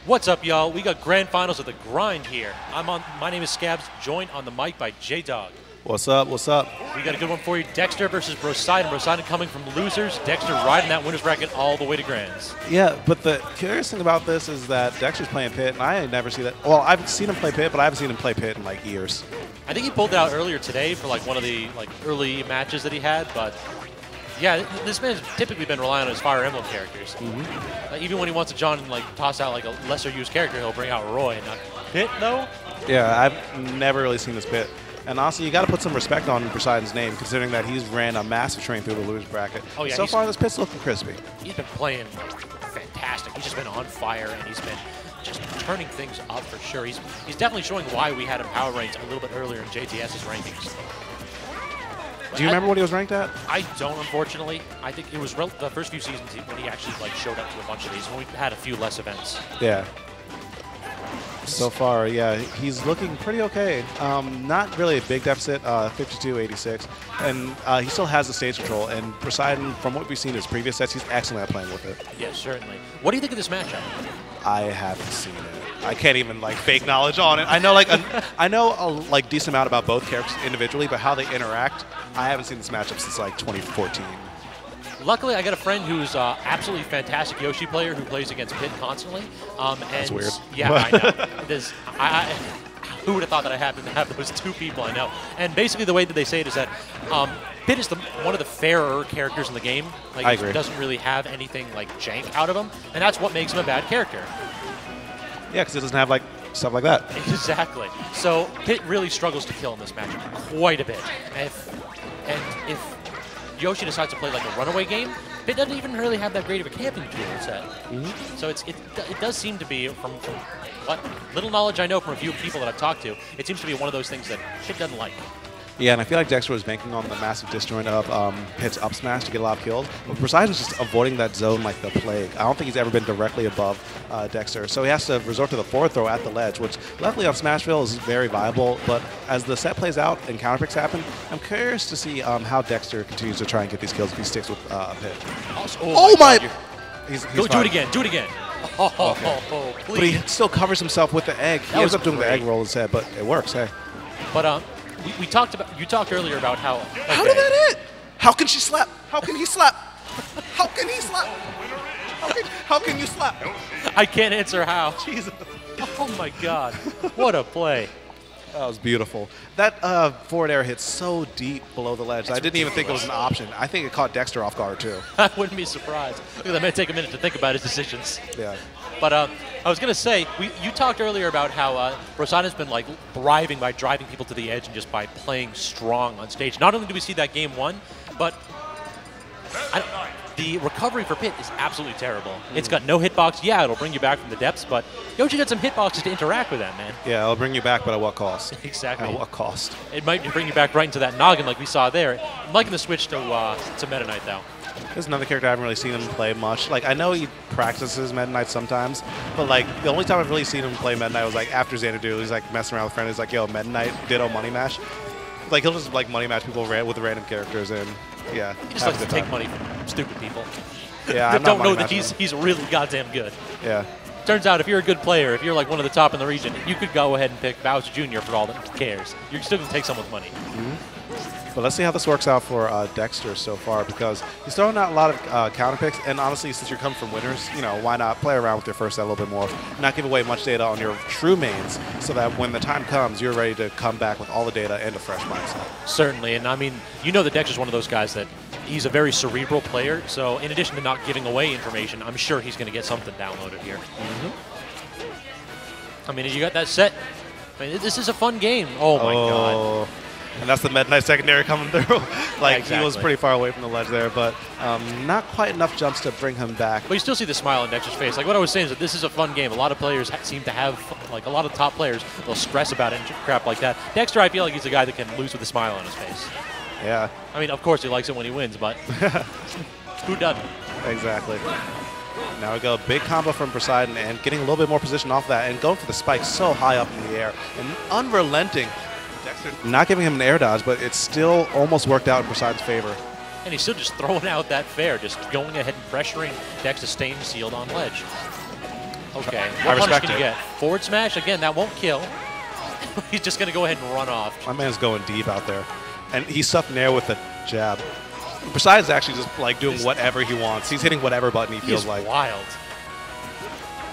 What's up, y'all? We got grand finals of the grind here. My name is Skabs, joined on the mic by J-Dawg. What's up? What's up? We got a good one for you. Dexter versus Broseidon. Broseidon coming from losers. Dexter riding that winner's bracket all the way to grands. Yeah, but the curious thing about this is that Dexter's playing Pit, and I never see that. Well, I've seen him play Pit, but I haven't seen him play Pit in like years. I think he pulled it out earlier today for like one of the early matches that he had, but yeah, this man's typically been relying on his Fire Emblem characters. Even when he wants to toss out like a lesser used character, he'll bring out Roy and not Pit though. Yeah, I've never really seen this Pit. And honestly, you got to put some respect on Broseidon's name, considering that he's ran a massive train through the losers bracket. Oh yeah, so far this Pit's looking crispy. He's been playing fantastic. He's just been on fire, and he's been just turning things up for sure. He's definitely showing why we had him power ranked a little bit earlier in JTS's rankings. Do you remember what he was ranked at? I don't, unfortunately. I think it was the first few seasons when he actually showed up to a bunch of these, when we had a few less events. Yeah. So far, yeah, he's looking pretty okay. Not really a big deficit, 52-86. And he still has the stage control. And Broseidon, from what we've seen in his previous sets, he's excellent at playing with it. Yeah, certainly. What do you think of this matchup? I haven't seen it. I can't even fake knowledge on it. I know I know a decent amount about both characters individually, but how they interact, I haven't seen this matchup since 2014. Luckily, I got a friend who's absolutely fantastic Yoshi player who plays against Pit constantly. That's weird. Yeah, I know. Who would have thought that I happened to have those two people I know? And basically the way that they say it is that Pit is one of the fairer characters in the game. I agree. He doesn't really have anything jank out of him, and that's what makes him a bad character. Yeah, because it doesn't have stuff like that. Exactly. So Pit really struggles to kill in this matchup quite a bit. And if Yoshi decides to play a runaway game, Pit doesn't even really have that great of a camping tool set. So it does seem to be, from what little knowledge I know from a few people that I've talked to, it seems to be one of those things that Pit doesn't like. Yeah, and I feel like Dexter was banking on the massive disjoint of Pit's up smash to get a lot of kills. But Broseidon's just avoiding that zone like the plague. I don't think he's ever been directly above Dexter. So he has to resort to the forward throw at the ledge, which luckily on Smashville is very viable. But as the set plays out and counter picks happen, I'm curious to see how Dexter continues to try and get these kills if he sticks with Pit. Oh my! He's do it again. Do it again. Okay. But he still covers himself with the egg. He ends up doing the egg roll instead, but it works. Hey. But you talked earlier about how. Okay. How did that hit? How can she slap? How can he slap? How can he slap? How can you slap? I can't answer how. Jesus. Oh my God. What a play. That was beautiful. That forward air hit so deep below the ledge. I didn't even think it was an option. I think it caught Dexter off guard too. I wouldn't be surprised. That may take a minute to think about his decisions. Yeah. But I was going to say, you talked earlier about how Broseidon's been thriving by driving people to the edge and just by playing strong on stage. Not only do we see that game one, but the recovery for Pit is absolutely terrible. It's got no hitbox. Yeah, it'll bring you back from the depths, but Yoshi got some hitboxes to interact with that, man. Yeah, it'll bring you back, but at what cost? Exactly. At what cost? It might bring you back right into that noggin like we saw there. I'm liking the switch to Meta Knight, though. There's another character I haven't really seen him play much. I know he practices Meta Knight sometimes, but the only time I've really seen him play Meta Knight was after Xanadu. He's messing around with friends. He's yo, Meta Knight, ditto money mash. He'll just money match people with random characters, and yeah. He just likes to take money from stupid people. Yeah, that don't know that he's really goddamn good. Yeah. Turns out if you're a good player, if you're one of the top in the region, you could go ahead and pick Bowser Jr. for all that cares. You're still going to take someone's money. But let's see how this works out for Dexter so far, because he's throwing out a lot of counter picks, and honestly, since you're coming from winners, why not play around with your first set a little bit more, not give away much data on your true mains, so that when the time comes, you're ready to come back with all the data and a fresh mindset. Certainly, and I mean, that Dexter's one of those guys that he's a very cerebral player, so in addition to not giving away information, I'm sure he's going to get something downloaded here. I mean, you got that set. I mean, this is a fun game. Oh my God. And that's the Meta Knight secondary coming through. Exactly. He was pretty far away from the ledge there, but not quite enough jumps to bring him back. But you still see the smile on Dexter's face. What I was saying is that this is a fun game. A lot of players seem to have, a lot of top players, they'll stress about it and crap like that. Dexter, I feel like he's a guy that can lose with a smile on his face. Yeah. I mean, of course he likes it when he wins, but who doesn't? Exactly. Now we go big combo from Broseidon and getting a little bit more position off that and going for the spike so high up in the air and unrelenting. Dexter not giving him an air dodge, but it's still almost worked out in Broseidon's favor. And he's still just throwing out that fair, just going ahead and pressuring Dex to staying sealed on ledge. Okay, I what punish respect can you it. get? Forward smash? Again, that won't kill. He's just going to go ahead and run off. My man's going deep out there. And he stuffed Nair with a jab. Broseidon's actually just like doing whatever he wants. He's hitting whatever button he feels like. Wild.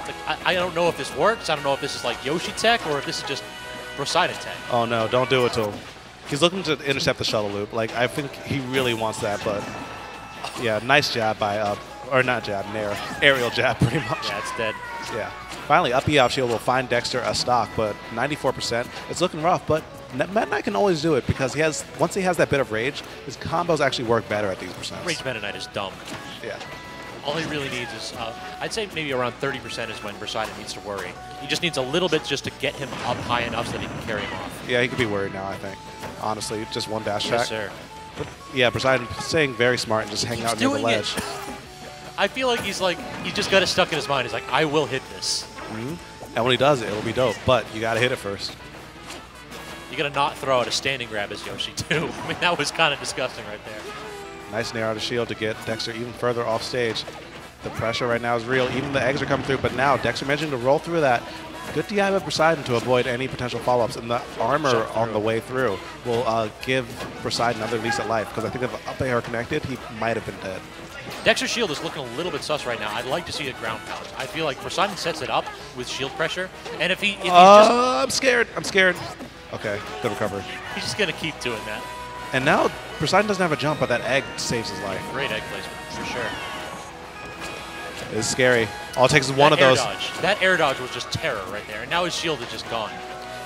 Like, I don't know if this works. I don't know if this is like Yoshi tech or if this is just Broseidon tech. Oh no, don't do it to him. He's looking to intercept the shuttle loop. Like, I think he really wants that, but yeah, nice jab by, or not jab, Nair. Aerial jab, pretty much. Yeah, it's dead. Yeah. Finally, up E off shield will find Dexter a stock, but 94%. It's looking rough, but Meta Knight can always do it because once he has that bit of rage, his combos actually work better at these percents. Rage Meta Knight is dumb. Yeah. All he really needs is, I'd say maybe around 30% is when Broseidon needs to worry. He just needs a little bit just to get him up high enough so that he can carry him off. Yeah, he could be worried now, I think. Honestly, just one dash Yes, attack. sir. But yeah, Broseidon staying very smart and just hanging out near the ledge. I feel like he just got it stuck in his mind. He's like, I will hit this. And when he does it, it'll be dope. But you got to hit it first. You got to not throw out a standing grab as Yoshi, too. I mean, that was kind of disgusting right there. Nice Nair out of shield to get Dexter even further off stage. The pressure right now is real. Even the eggs are coming through, but now Dexter managing to roll through that. Good DI by Broseidon to avoid any potential follow-ups, and the armor on the way through will give Broseidon another lease at life, because I think if the up air connected, he might have been dead. Dexter's shield is looking a little bit sus right now. I'd like to see a ground pound. I feel like Broseidon sets it up with shield pressure, and if he's I'm scared. I'm scared. Okay, good recovery. He's just going to keep doing that. And now Broseidon doesn't have a jump, but that egg saves his life. Great egg placement, for sure. It's scary. All it takes is one of those. That air dodge was just terror right there, and now his shield is just gone.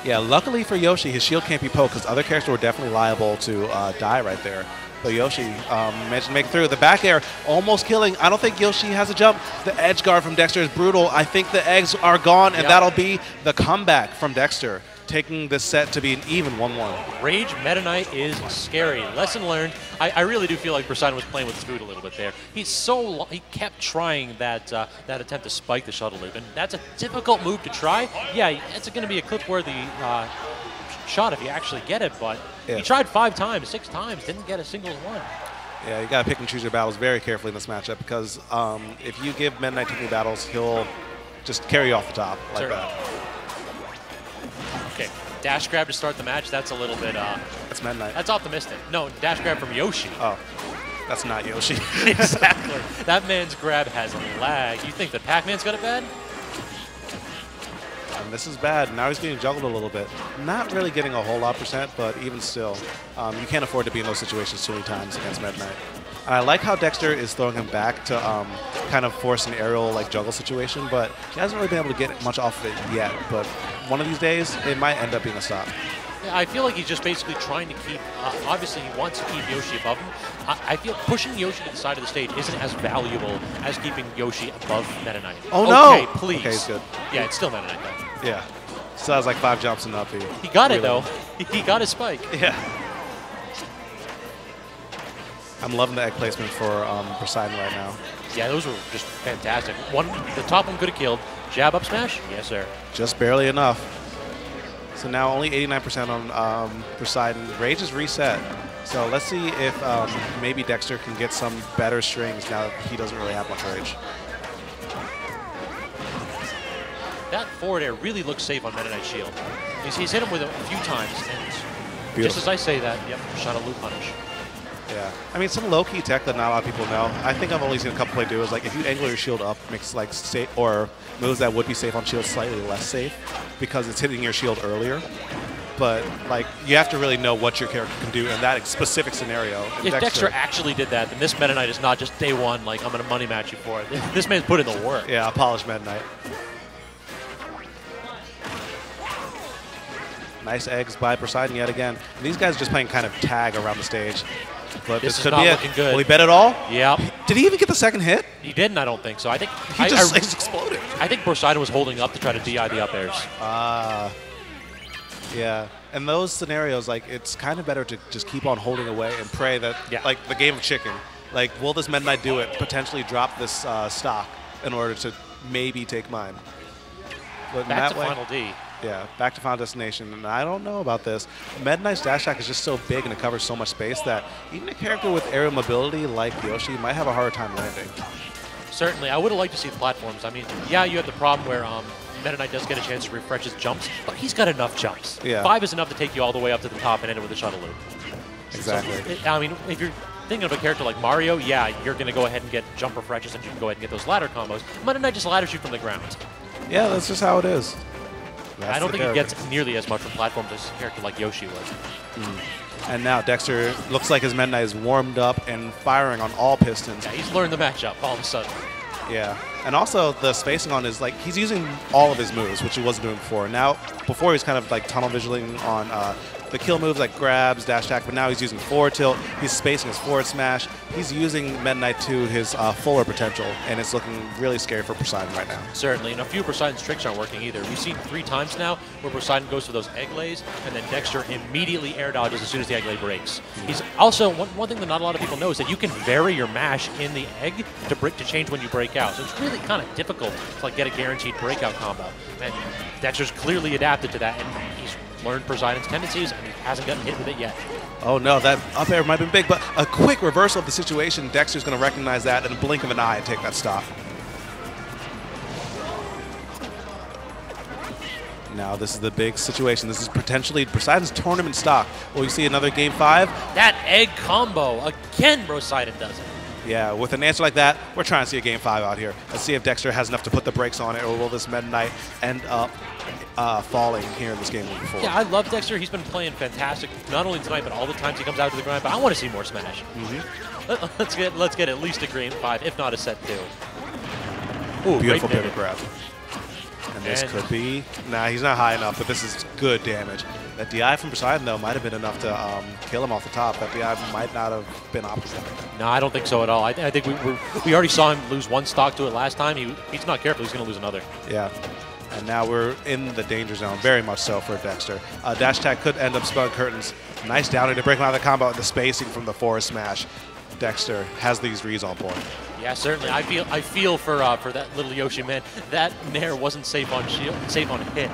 Yeah, luckily for Yoshi, his shield can't be poked because other characters were definitely liable to die right there. But Yoshi managed to make it through. The back air almost killing. I don't think Yoshi has a jump. The edge guard from Dexter is brutal. I think the eggs are gone, and that'll be the comeback from Dexter, taking this set to be an even 1-1. Rage Meta Knight is scary. Lesson learned. I really do feel like Broseidon was playing with his food a little bit there. He kept trying that attempt to spike the shuttle loop, and that's a difficult move to try. Yeah, it's going to be a clip-worthy shot if you actually get it, but he tried 5 times, 6 times, didn't get a single one. Yeah, you got to pick and choose your battles very carefully in this matchup because if you give Meta Knight too many battles, he'll just carry you off the top like that. Okay, dash grab to start the match. That's a little bit. That's Meta Knight. That's optimistic. No, dash grab from Yoshi. Oh, that's not Yoshi. Exactly. That man's grab has lag. You think that Pac-Man's got it bad? And this is bad. Now he's getting juggled a little bit. Not really getting a whole lot %, but even still, you can't afford to be in those situations too many times against Meta Knight. And I like how Dexter is throwing him back to kind of force an aerial juggle situation, but he hasn't really been able to get much off of it yet. But one of these days, it might end up being a stop. Yeah, I feel like he's just basically trying to keep, obviously he wants to keep Yoshi above him. I feel pushing Yoshi to the side of the stage isn't as valuable as keeping Yoshi above Meta Knight. Oh no! Okay, please. Okay, he's good. Yeah, it's still Meta Knight though. Yeah. Still has like 5 jumps in the up B. He got it though. He got his spike. Yeah. I'm loving the egg placement for Broseidon right now. Yeah, those were just fantastic. The top one could have killed. Jab up smash? Yes, sir. Just barely enough. So now only 89% on Broseidon. Rage is reset. So let's see if maybe Dexter can get some better strings now that he doesn't really have much rage. That forward air really looks safe on Meta Knight's shield. He's hit him with it a few times, and just as I say that, yep, shot a loop punish. Yeah, I mean, some low-key tech that not a lot of people know. I think I've only seen a couple play do is if you angle your shield up, makes safe or moves that would be safe on shield slightly less safe because it's hitting your shield earlier. But you have to really know what your character can do in that specific scenario. If Dexter actually did that, then this Meta Knight is not just day one, I'm going to money match you for it. This man's put in the work. Yeah, a polished Meta Knight. Nice eggs by Broseidon yet again. And these guys are just playing kind of tag around the stage. But this could be it. Looking good. Will he bet it all? Yep. Did he even get the second hit? He didn't, I don't think so. I think he just exploded. I think Broseidon was holding up to try to DI the up airs. Yeah. In those scenarios, it's kind of better to just keep on holding away and pray that, the game of chicken. Will this Meta Knight do it? Potentially drop this stock in order to maybe take mine. But back to Final D. Yeah, back to Final Destination, and I don't know about this. Meta Knight's dash attack is just so big and it covers so much space that even a character with aerial mobility like Yoshi might have a hard time landing. Certainly. I would have liked to see the platforms. I mean, yeah, you have the problem where Meta Knight does get a chance to refresh his jumps, but he's got enough jumps. Yeah. 5 is enough to take you all the way up to the top and end it with a shuttle loop. Exactly. So, I mean, if you're thinking of a character like Mario, yeah, you're going to go ahead and get jump refreshes and you can go ahead and get those ladder combos. Meta Knight just ladders you from the ground. Yeah, that's just how it is. I don't think he gets nearly as much from platforms as a character like Yoshi was. And now Dexter looks like his Meta Knight is warmed up and firing on all pistons. Yeah, he's learned the matchup all of a sudden. Yeah. And also the spacing on is like he's using all of his moves, which he wasn't doing before. Now, before he was kind of like tunnel visioning on the kill moves like grabs, dash attack, but now he's using forward tilt. He's spacing his forward smash. He's using Meta Knight to his fuller potential, and it's looking really scary for Broseidon right now. Certainly, and a few of Broseidon's tricks aren't working either. We've seen 3 times now where Broseidon goes for those egg lays, and then Dexter immediately air dodges as soon as the egg lay breaks. He's also, one thing that not a lot of people know is that you can vary your mash in the egg to change when you break out. So it's really kind of difficult to like get a guaranteed breakout combo. And Dexter's clearly adapted to that, and he's learned Broseidon's tendencies, and he hasn't gotten hit with it yet. Oh no, that up air might have been big, but a quick reversal of the situation. Dexter's going to recognize that in a blink of an eye and take that stock. Now this is the big situation. This is potentially Broseidon's tournament stock. Will you see another game 5? That egg combo, again Broseidon does it. Yeah, with an answer like that, we're trying to see a game 5 out here. Let's see if Dexter has enough to put the brakes on it, or will this Meta Knight end up falling here in this game moving forward. Yeah, I love Dexter. He's been playing fantastic, not only tonight, but all the times he comes out to the grind. But I want to see more Smash. Let's get at least a game 5, if not a set 2. Ooh, beautiful pivot grab. And this could be... Nah, he's not high enough, but this is good damage. That DI from Broseidon, though, might have been enough to kill him off the top. That DI might not have been optimal. No, I don't think so at all. I think we already saw him lose 1 stock to it last time. He's not careful. He's going to lose another. Yeah. And now we're in the danger zone, very much so for Dexter. Dash attack could end up spelling curtains. Nice downing to break him out of the combo, and the spacing from the forward smash. Dexter has these reads on point. Yeah, certainly. I feel for that little Yoshi man. That Nair wasn't safe on hit.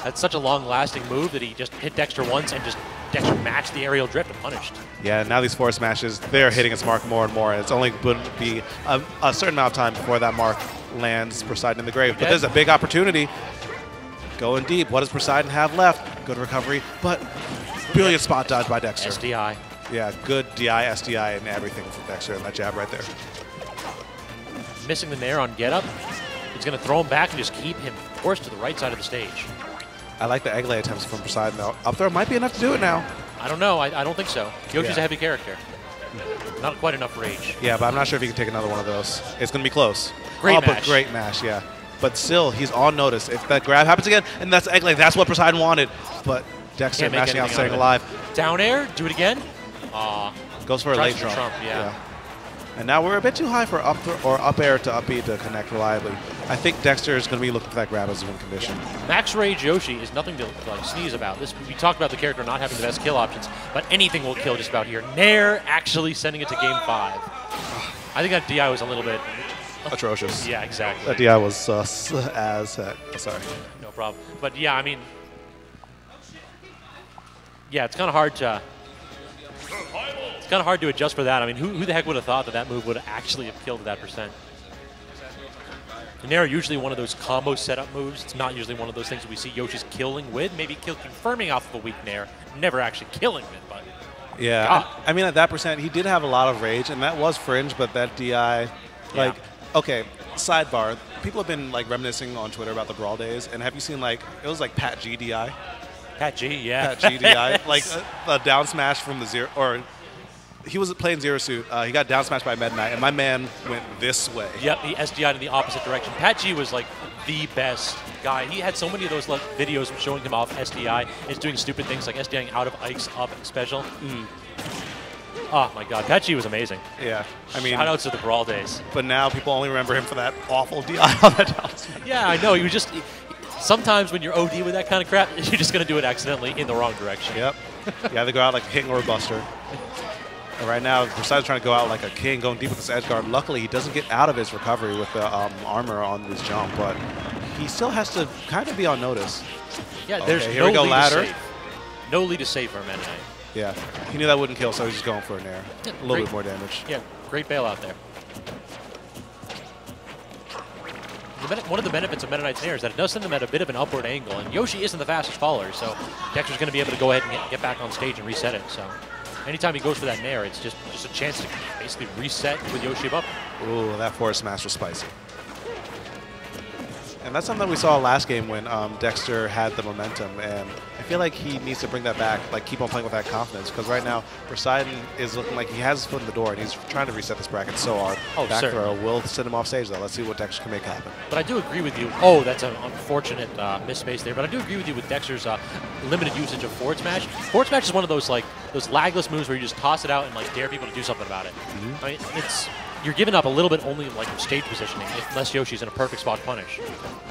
That's such a long-lasting move that he just hit Dexter once and just Dexter matched the aerial drift and punished. Yeah, now these forward smashes, they're hitting its mark more and more, and it's only going to be a certain amount of time before that mark lands Broseidon in the grave. But there's a big opportunity. Going deep. What does Broseidon have left? Good recovery, but brilliant spot dodge by Dexter. SDI. Yeah, good DI, SDI, and everything from Dexter, and that jab right there. Missing the Nair on get up. He's going to throw him back and just keep him forced to the right side of the stage. I like the egg lay attempts from Broseidon, though. Up throw might be enough to do it now. I don't know. I don't think so. Yoshi's a heavy character. Not quite enough rage. Yeah, but I'm not sure if he can take another one of those. It's going to be close. Great mash. But great mash, yeah. But still, he's on notice. If that grab happens again, and that's egg lay, that's what Broseidon wanted. But Dexter mashing out, staying alive. Down air, do it again. Goes for a late trump. Yeah. And now we're a bit too high for up air to up B to connect reliably. I think Dexter is going to be looking for that grab as a win condition. Max Rage Yoshi is nothing to sneeze about. We talked about the character not having the best kill options, but anything will kill just about here. Nair actually sending it to game 5. I think that DI was a little bit atrocious. Yeah, exactly. That DI was sus as heck. Sorry. No problem. But yeah, I mean, yeah, it's kind of hard to. It's kind of hard to adjust for that. I mean, who the heck would have thought that move would actually have killed at that percent? And they're usually one of those combo setup moves. It's not usually one of those things that we see Yoshi's killing with. Maybe confirming off of a weak Nair, never actually killing with, but... Yeah, I mean, at that percent, he did have a lot of rage, and that was fringe, but that DI, like, okay, sidebar, people have been, like, reminiscing on Twitter about the Brawl days, and have you seen, like, it was like Pat G DI? Pat G, yeah. Pat G DI, like a down smash from the zero, or... He was playing Zero Suit. He got down smashed by Meta Knight, and my man went this way. Yep, he SDI'd in the opposite direction. Pat G was like the best guy. He had so many of those videos showing him off SDI and doing stupid things like SDIing out of Ike's up special. Oh my God, Pat G was amazing. Yeah, I mean, shoutouts to the Brawl days. But now people only remember him for that awful DI on that down smash. Yeah, I know. He was just. Sometimes when you're OD with that kind of crap, you're just going to do it accidentally in the wrong direction. Yep. You either go out like a king or a buster. And right now, Broseidon's trying to go out like a king, going deep with this edge guard. Luckily, he doesn't get out of his recovery with the armor on this jump, but he still has to kind of be on notice. Yeah, there's here we go, ladder. No lead is safe for Meta Knight. Yeah, he knew that wouldn't kill, so he's just going for an air. A little bit more damage. Yeah, great bailout there. one of the benefits of Meta Knight's Nair is that it does send them at a bit of an upward angle, and Yoshi isn't the fastest faller, so Dexter's going to be able to go ahead and get back on stage and reset it. So anytime he goes for that Nair, it's just a chance to basically reset with Yoshi above. Ooh, that forward smash was spicy. And that's something we saw last game when Dexter had the momentum, and I feel like he needs to bring that back, like keep on playing with that confidence, because right now Broseidon is looking like he has his foot in the door, and he's trying to reset this bracket so hard. Back throw will send him off stage, though. Let's see what Dexter can make happen. But I do agree with you. Oh, that's an unfortunate misspace there. But I do agree with you with Dexter's limited usage of forward smash. Forward smash is one of those those lagless moves where you just toss it out and like dare people to do something about it. I mean, you're giving up a little bit only like stage positioning, unless Yoshi's in a perfect spot to punish.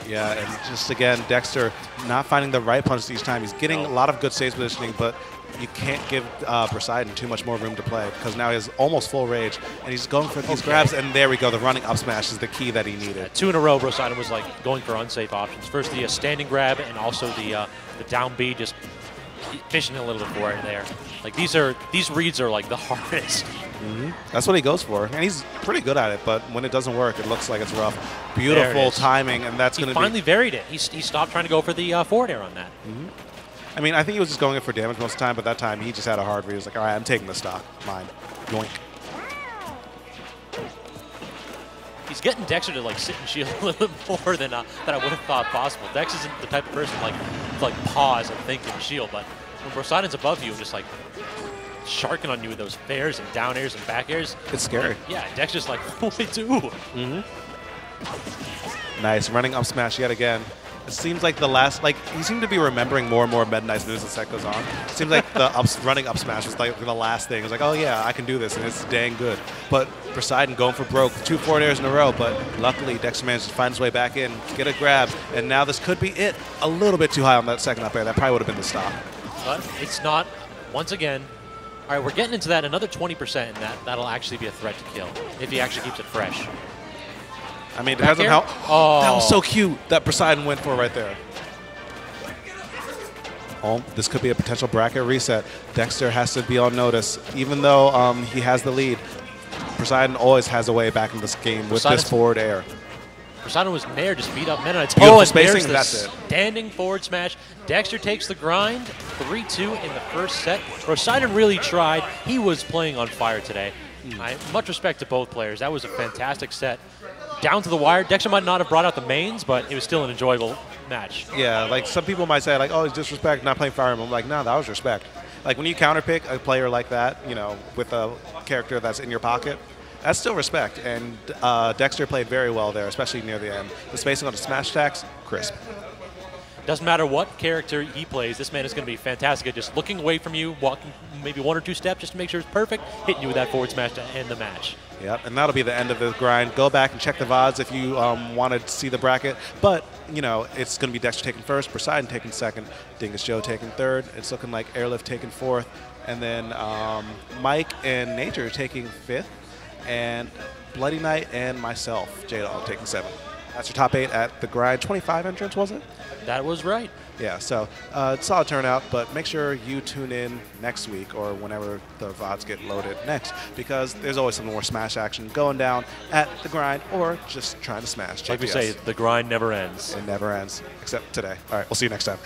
Yeah, and just again, Dexter not finding the right punch each time. He's getting a lot of good stage positioning, but you can't give Broseidon too much more room to play, because now he has almost full rage, and he's going for these grabs, and there we go. The running up smash is the key that he needed. 2 in a row, Broseidon was like going for unsafe options. First the standing grab, and also the down B, just fishing a little bit for it there. Like these reads are like the hardest. That's what he goes for, and he's pretty good at it. But when it doesn't work, it looks like it's rough. Beautiful timing, and that's going to be. He finally varied it. He stopped trying to go for the forward air on that. I mean, I think he was just going in for damage most of the time, but that time he just had a hard read. He was like, all right, I'm taking the stock. Mine. Yoink. He's getting Dexter to like sit and shield a little bit more than I would have thought possible. Dex isn't the type of person to like pause and think and shield, but when Broseidon's above you, just like sharking on you with those fairs and down airs and back airs. It's scary. Yeah, Dex just like, what do we do? Nice. Running up smash yet again. It seems like the last, he seemed to be remembering more and more Meta Knight's moves as the set goes on. It seems like the running up smash was like the last thing. It was like, oh yeah, I can do this, and it's dang good. But Broseidon going for broke, 2 forward airs in a row, but luckily Dexter managed to find his way back in, get a grab, and now this could be it. A little bit too high on that second up air. That probably would have been the stop. But it's not, once again. All right, we're getting into that, another 20%, and that'll actually be a threat to kill, if he actually keeps it fresh. I mean, it depends on how. Oh, that was so cute that Broseidon went for right there. Oh, this could be a potential bracket reset. Dexter has to be on notice. Even though he has the lead, Broseidon always has a way back in this game with this forward air. Broseidon was Nair, just beat up Meta Knight's. And spacing, that's it. Standing forward smash. Dexter takes the grind, 3-2 in the first set. Broseidon really tried. He was playing on fire today. Much respect to both players. That was a fantastic set. Down to the wire. Dexter might not have brought out the mains, but it was still an enjoyable match. Yeah, like some people might say, like, oh, it's disrespect, not playing Fire Emblem. I'm like, no, that was respect. Like when you counterpick a player like that, you know, with a character that's in your pocket, that's still respect. And Dexter played very well there, especially near the end. The spacing on the smash attacks, crisp. Doesn't matter what character he plays, this man is going to be fantastic at just looking away from you, walking maybe 1 or 2 steps just to make sure it's perfect, hitting you with that forward smash to end the match. Yep, and that'll be the end of the grind. Go back and check the VODs if you want to see the bracket. But, you know, it's going to be Dexter taking first, Broseidon taking second, Dingus Joe taking third. It's looking like Airlift taking fourth. And then Mike and Nature taking fifth. And Bloody Knight and myself, J-Dawg, taking seventh. That's your top 8 at the grind. 25 entrants, was it? That was right. Yeah, so solid turnout, but make sure you tune in next week or whenever the VODs get loaded next, because there's always some more Smash action going down at the grind or just trying to smash. Like we say, the grind never ends. It never ends, except today. All right, we'll see you next time.